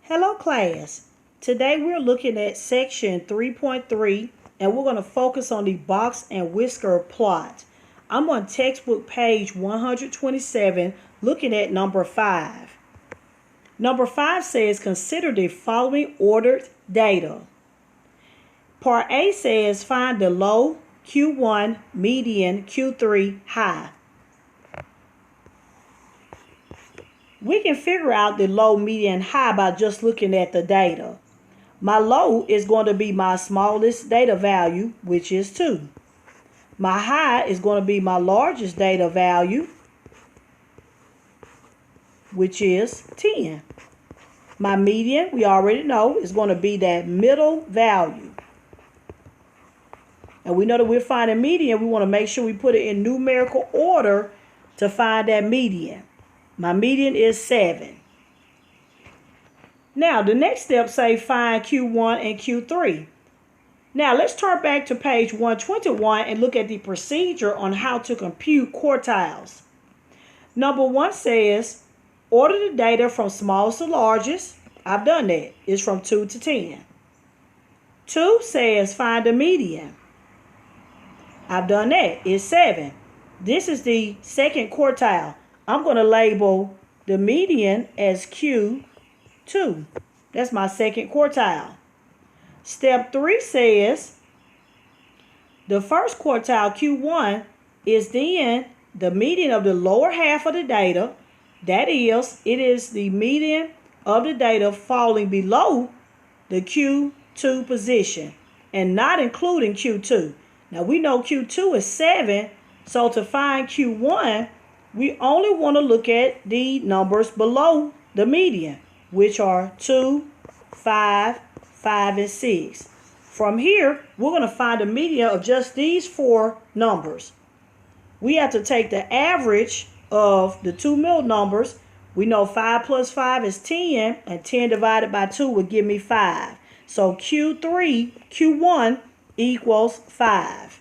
Hello class. Today we're looking at section 3.3 and we're going to focus on the box and whisker plot. I'm on textbook page 127 looking at number 5. Number 5 says consider the following ordered data. Part A says find the low, Q1, median, Q3, high. We can figure out the low, median, high by just looking at the data. My low is going to be my smallest data value, which is 2. My high is going to be my largest data value, which is 10. My median, we already know, is going to be that middle value. And we know that we're finding median. We want to make sure we put it in numerical order to find that median. My median is 7. Now, the next step say find Q1 and Q3. Now, let's turn back to page 121 and look at the procedure on how to compute quartiles. Number 1 says, order the data from smallest to largest. I've done that. It's from 2 to 10. 2 says find the median. I've done that. It's 7. This is the second quartile. I'm going to label the median as Q2. That's my second quartile. Step 3 says the first quartile, Q1, is then the median of the lower half of the data. That is, it is the median of the data falling below the Q2 position and not including Q2. Now, we know Q2 is 7, so to find Q1, we only want to look at the numbers below the median, which are 2, 5, 5, and 6. From here, we're going to find the median of just these 4 numbers. We have to take the average of the 2 middle numbers. We know 5 plus 5 is 10, and 10 divided by 2 would give me 5. So Q1 equals 5.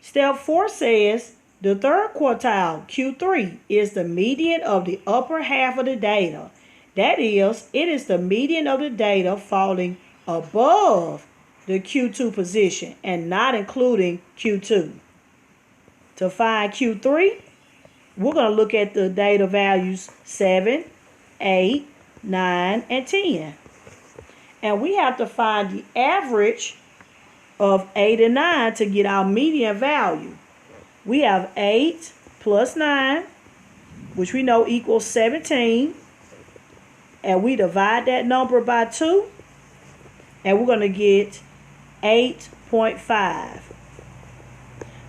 Step 4 says the third quartile, Q3, is the median of the upper half of the data. That is, it is the median of the data falling above the Q2 position and not including Q2. To find Q3, we're going to look at the data values 7, 8, 9, and 10. And we have to find the average of 8 and 9 to get our median value. We have 8 plus 9, which we know equals 17. And we divide that number by 2. And we're going to get 8.5.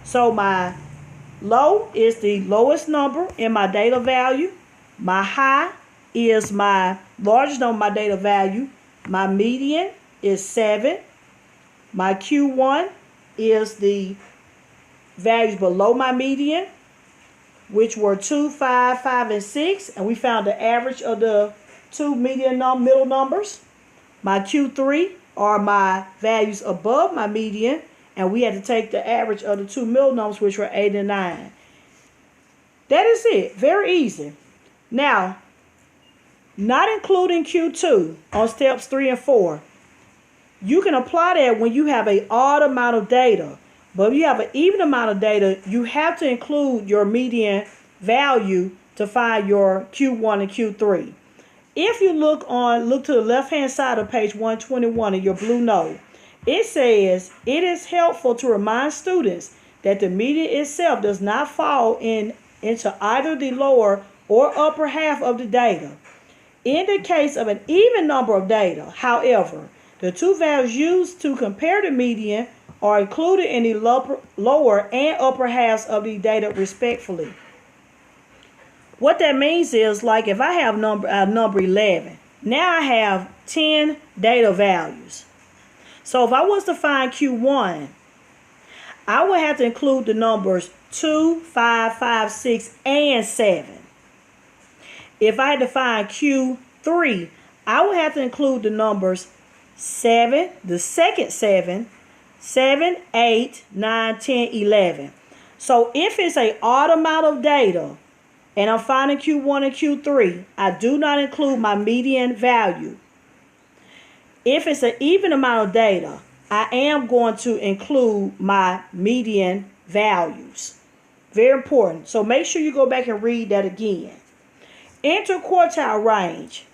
So my low is the lowest number in my data value. My high is my largest number in my data value. My median is 7. My Q1 is the values below my median, which were 2, 5, 5, and 6. And we found the average of the 2 middle numbers. My Q3 are my values above my median. And we had to take the average of the 2 middle numbers, which were 8 and 9. That is it. Very easy. Now, not including Q2 on steps 3 and 4. You can apply that when you have an odd amount of data. But if you have an even amount of data, you have to include your median value to find your Q1 and Q3. If you look to the left-hand side of page 121 in your blue note, it says it is helpful to remind students that the median itself does not fall into either the lower or upper half of the data. In the case of an even number of data, however, the 2 values used to compare the median are included in the lower and upper halves of the data respectively. What that means is, like if I have number 11, now I have 10 data values. So if I was to find Q1, I would have to include the numbers 2, 5, 5, 6, and 7. If I had to find Q3, I would have to include the numbers 7, the second 7, 7, 8, 9, 10, 11. So if it's an odd amount of data and I'm finding Q1 and Q3, I do not include my median value. If it's an even amount of data, I am going to include my median values. Very important. So make sure you go back and read that again. Interquartile range.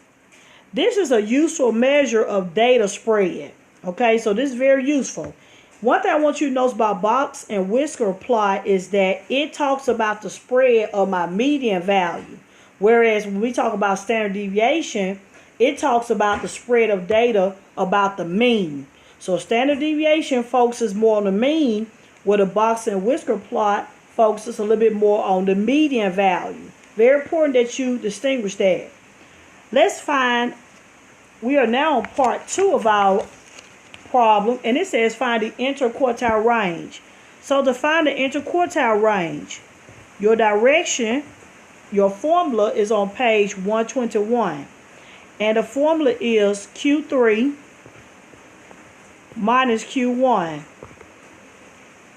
This is a useful measure of data spread. Okay, so this is very useful. One thing I want you to notice about Box and Whisker Plot is that it talks about the spread of my median value. Whereas when we talk about standard deviation, it talks about the spread of data about the mean. So standard deviation focuses more on the mean, where the Box and Whisker Plot focuses a little bit more on the median value. Very important that you distinguish that. Let's find, we are now on part 2 of our problem, and it says find the interquartile range. So to find the interquartile range, your direction, your formula is on page 121. And the formula is Q3 minus Q1.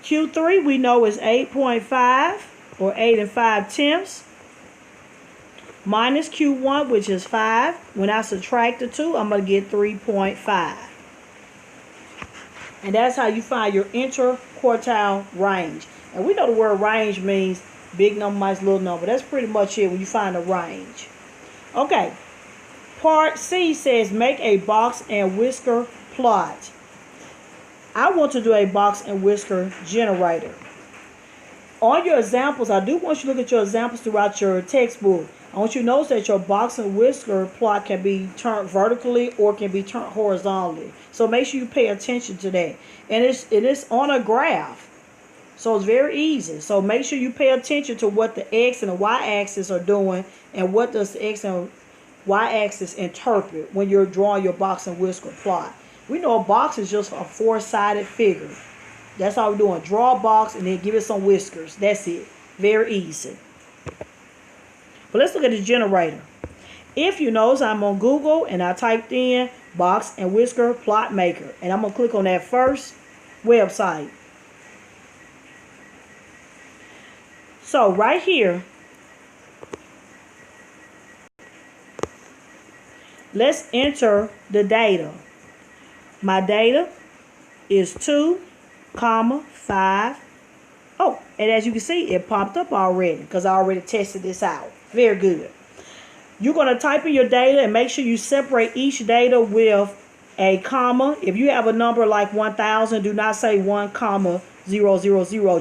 Q3 we know is 8.5 or 8 5/10 minus Q1, which is 5. When I subtract the 2, I'm going to get 3.5. And that's how you find your interquartile range. And we know the word range means big number minus little number. That's pretty much it when you find a range. Okay. Part C says make a box and whisker plot. I want to do a box and whisker generator. On your examples, I do want you to look at your examples throughout your textbook. I want you to notice that your box and whisker plot can be turned vertically or can be turned horizontally. So make sure you pay attention to that. And it is on a graph. So it's very easy. So make sure you pay attention to what the X and the Y axis are doing and what does the X and Y axis interpret when you're drawing your box and whisker plot. We know a box is just a four-sided figure. That's all we're doing. Draw a box and then give it some whiskers. That's it. Very easy. But let's look at the generator. If you notice, I'm on Google and I typed in Box and Whisker Plot Maker. And I'm going to click on that first website. So right here, let's enter the data. My data is 2, 5. Oh, and as you can see, it popped up already because I already tested this out. Very good. You're going to type in your data and make sure you separate each data with a comma. If you have a number like 1,000, do not say 1,000.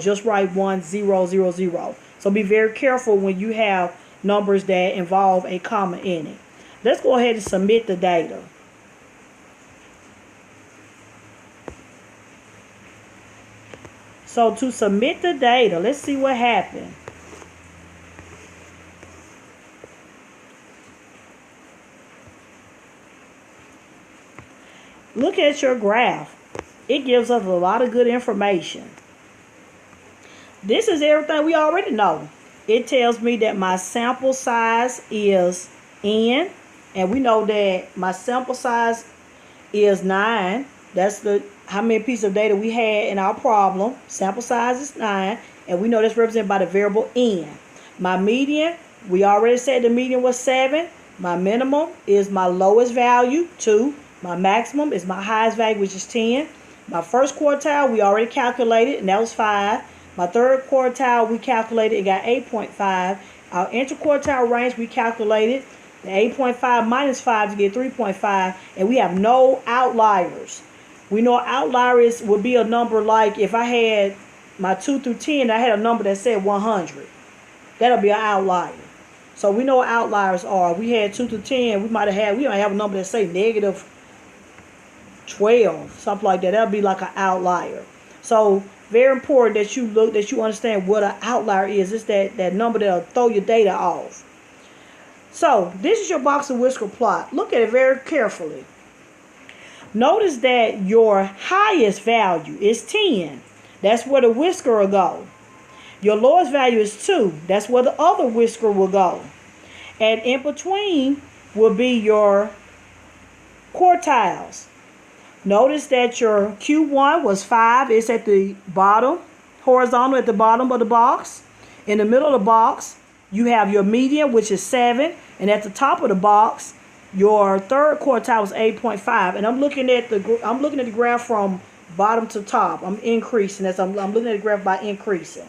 Just write 1000. So be very careful when you have numbers that involve a comma in it. Let's go ahead and submit the data. So to submit the data, let's see what happened. Look at your graph. It gives us a lot of good information. This is everything we already know. It tells me that my sample size is N, and we know that my sample size is 9. That's how many pieces of data we had in our problem. Sample size is 9, and we know that's represented by the variable N. My median, we already said the median was 7. My minimum is my lowest value, 2. My maximum is my highest value, which is 10. My first quartile, we already calculated, and that was 5. My third quartile, we calculated, it got 8.5. Our interquartile range, we calculated the 8.5 minus 5 to get 3.5, and we have no outliers. We know outliers would be a number like if I had my 2 through 10, I had a number that said 100. That'll be an outlier. So we know what outliers are. We had 2 through 10, we might have a number that say negative 12, something like that. That'll be like an outlier. So very important that you understand what an outlier is. It's that number that'll throw your data off. So this is your box and whisker plot. Look at it very carefully. Notice that your highest value is 10. That's where the whisker will go. Your lowest value is 2. That's where the other whisker will go. And in between will be your quartiles. Notice that your Q1 was 5. It's at the bottom, horizontal at the bottom of the box. In the middle of the box You have your median, which is 7, and at the top of the box, your third quartile is 8.5. And I'm looking at the graph from bottom to top. I'm increasing as I'm looking at the graph by increasing.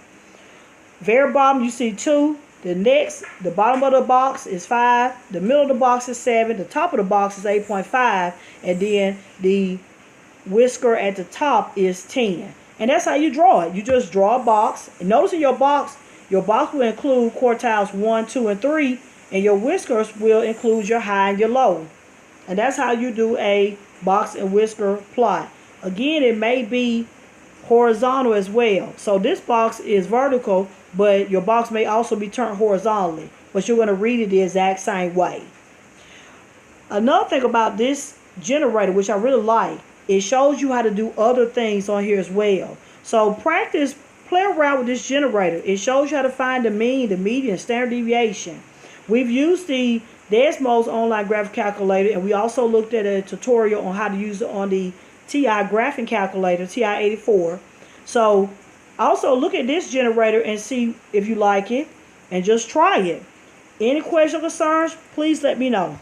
Very bottom, you see 2. The bottom of the box is 5. The middle of the box is 7. The top of the box is 8.5. And then the whisker at the top is 10. And that's how you draw it. You just draw a box. And notice in your box will include quartiles 1, 2, and 3. And your whiskers will include your high and your low. And that's how you do a box and whisker plot. Again, it may be horizontal as well. So this box is vertical, but your box may also be turned horizontally. But you're going to read it the exact same way. Another thing about this generator, which I really like, it shows you how to do other things on here as well. So play around with this generator. It shows you how to find the mean, the median, standard deviation. We've used the Desmo's online graph calculator, and we also looked at a tutorial on how to use it on the TI graphing calculator, TI-84. So also look at this generator and see if you like it, and just try it. Any questions or concerns, please let me know.